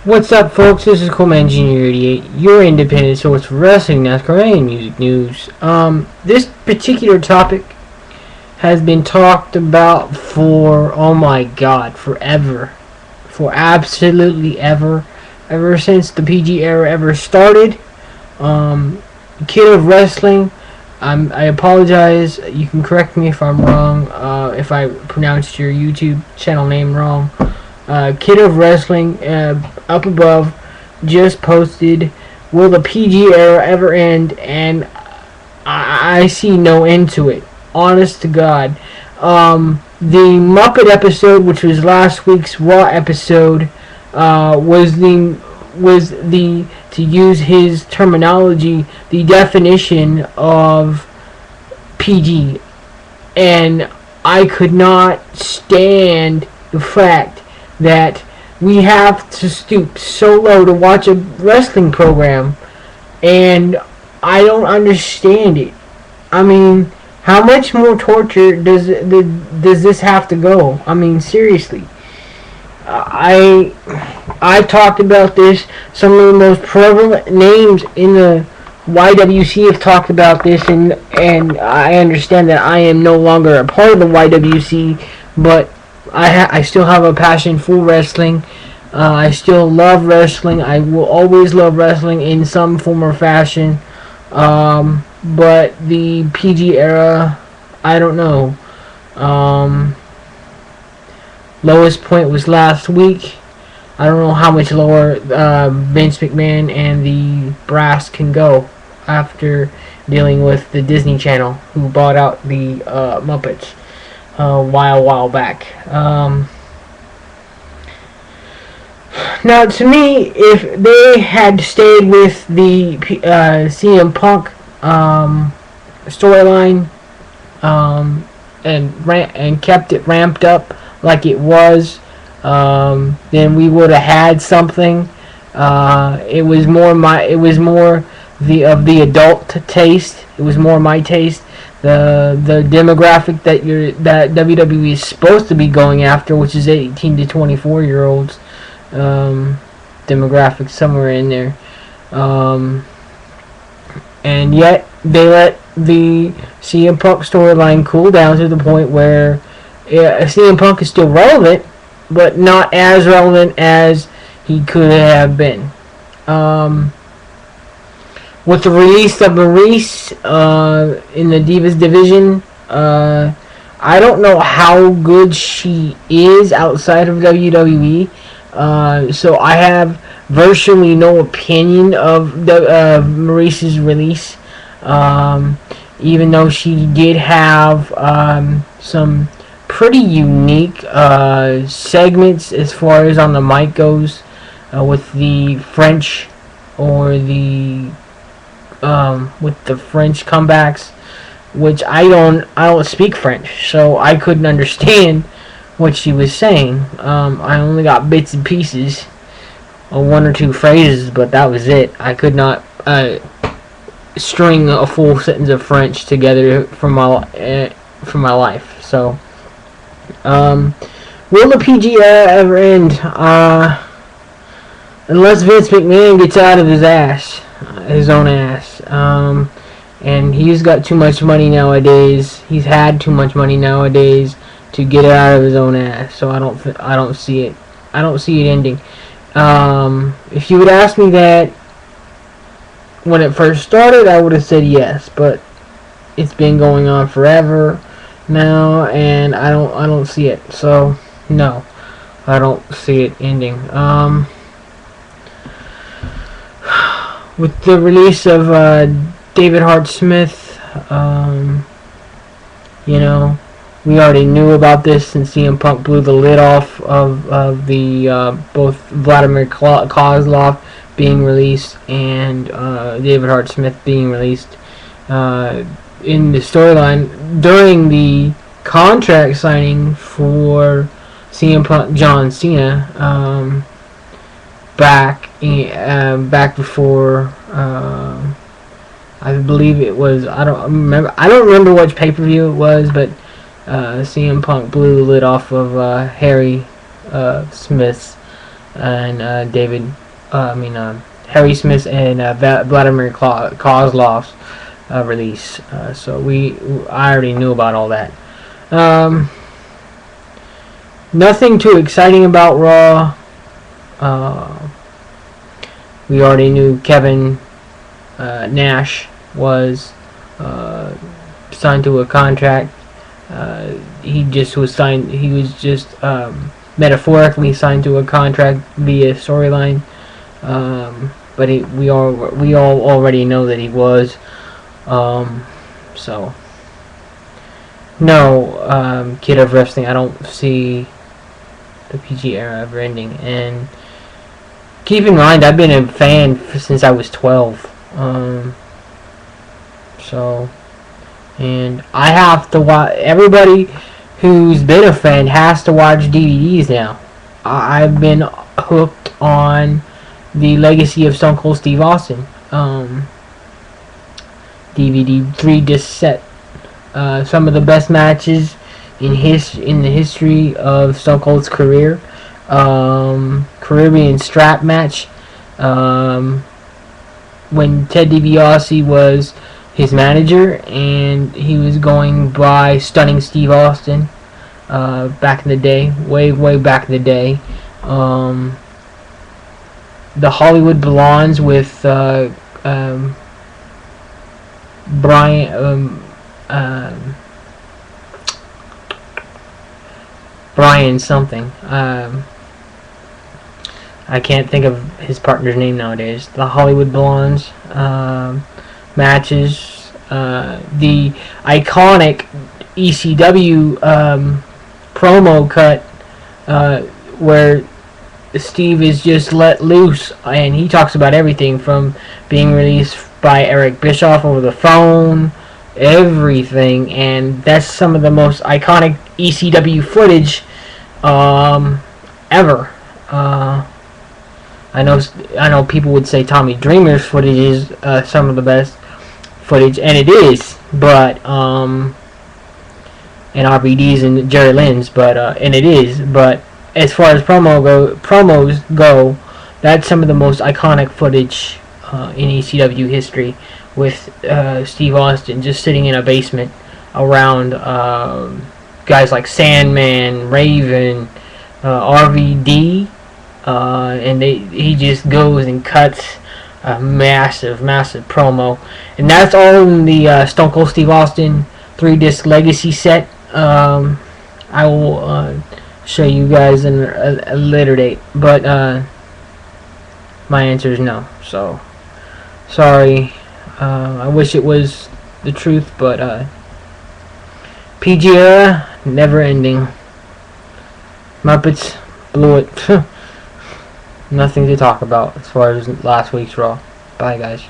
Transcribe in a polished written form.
What's up, folks? This is Coleman Jr. 88, your independent source for wrestling, NASCAR, and music news. This particular topic has been talked about for, oh my god, forever. For absolutely ever since the PG era ever started. Kid of Wrestling, I apologize. You can correct me if I'm wrong, if I pronounced your YouTube channel name wrong. Kid of Wrestling, up above, just posted, will the PG era ever end? And I see no end to it. Honest to God. The Muppet episode, which was last week's Raw episode, was the to use his terminology, the definition of PG. And I could not stand the fact that we have to stoop so low to watch a wrestling program, and I don't understand it. I mean, how much more torture does this have to go? I mean, seriously. I talked about this. Some of the most prevalent names in the YWC have talked about this, and I understand that I am no longer a part of the YWC, but I still have a passion for wrestling. I still love wrestling. I will always love wrestling in some form or fashion. But the PG era, I don't know. Lowest point was last week. I don't know how much lower Vince McMahon and the brass can go after dealing with the Disney Channel, who bought out the Muppets a while back. Now, to me, if they had stayed with the CM Punk storyline and kept it ramped up like it was, then we would have had something. It was more the adult taste. It was more my taste. The demographic that WWE is supposed to be going after, which is 18 to 24 year olds, demographic somewhere in there, and yet they let the CM Punk storyline cool down to the point where CM Punk is still relevant, but not as relevant as he could have been. With the release of Maurice in the Divas division, I don't know how good she is outside of WWE, so I have virtually no opinion of Maurice's release, even though she did have some pretty unique segments as far as on the mic goes, with the French or with the French comebacks, which I don't speak French, so I couldn't understand what she was saying. I only got bits and pieces, one or two phrases, but that was it. I could not string a full sentence of French together for my life. So, will the PG era ever end? Unless Vince McMahon gets out of his own ass. And he's got too much money nowadays. He's had too much money nowadays to get it out of his own ass. So I don't see it. I don't see it ending. If you would ask me that when it first started, I would have said yes. But it's been going on forever now, and I don't see it. So no, I don't see it ending. With the release of David Hart Smith, we already knew about this since CM Punk blew the lid off of the both Vladimir Kozlov being released and David Hart Smith being released in the storyline during the contract signing for CM Punk John Cena, back before I believe it was, I don't remember which pay-per-view it was, but CM Punk blew the lid off of Harry Smith's and Harry Smith and Vladimir Kozlov's release. I already knew about all that. Nothing too exciting about Raw. We already knew Kevin Nash was signed to a contract. He was just metaphorically signed to a contract via storyline. But we all already know that he was. So no, Kid of Wrestling. I don't see the PG era ever ending. And keep in mind, I've been a fan since I was 12. And I have to watch. Everybody who's been a fan has to watch DVDs now. I've been hooked on the Legacy of Stone Cold Steve Austin DVD 3-disc set. Some of the best matches in the history of Stone Cold's career. Caribbean strap match when Ted DiBiase was his manager and he was going by Stunning Steve Austin back in the day, way back in the day. The Hollywood Blondes with Brian something. I can't think of his partner's name nowadays. The Hollywood Blondes matches. The iconic ECW promo cut where Steve is just let loose and he talks about everything from being released by Eric Bischoff over the phone, everything, and that's some of the most iconic ECW footage ever. I know people would say Tommy Dreamer's footage is some of the best footage, and it is, but and RVD's and Jerry Lynn's, but and it is, but as far as promos go, that's some of the most iconic footage in ECW history, with Steve Austin just sitting in a basement around guys like Sandman, Raven, RVD, and he just goes and cuts a massive promo, and that's all in the Stone Cold Steve Austin 3-disc Legacy set. I will show you guys in a later date, but my answer is no. So sorry. I wish it was the truth, but PG era, never ending. Muppets blew it. Nothing to talk about as far as last week's Raw. Bye, guys.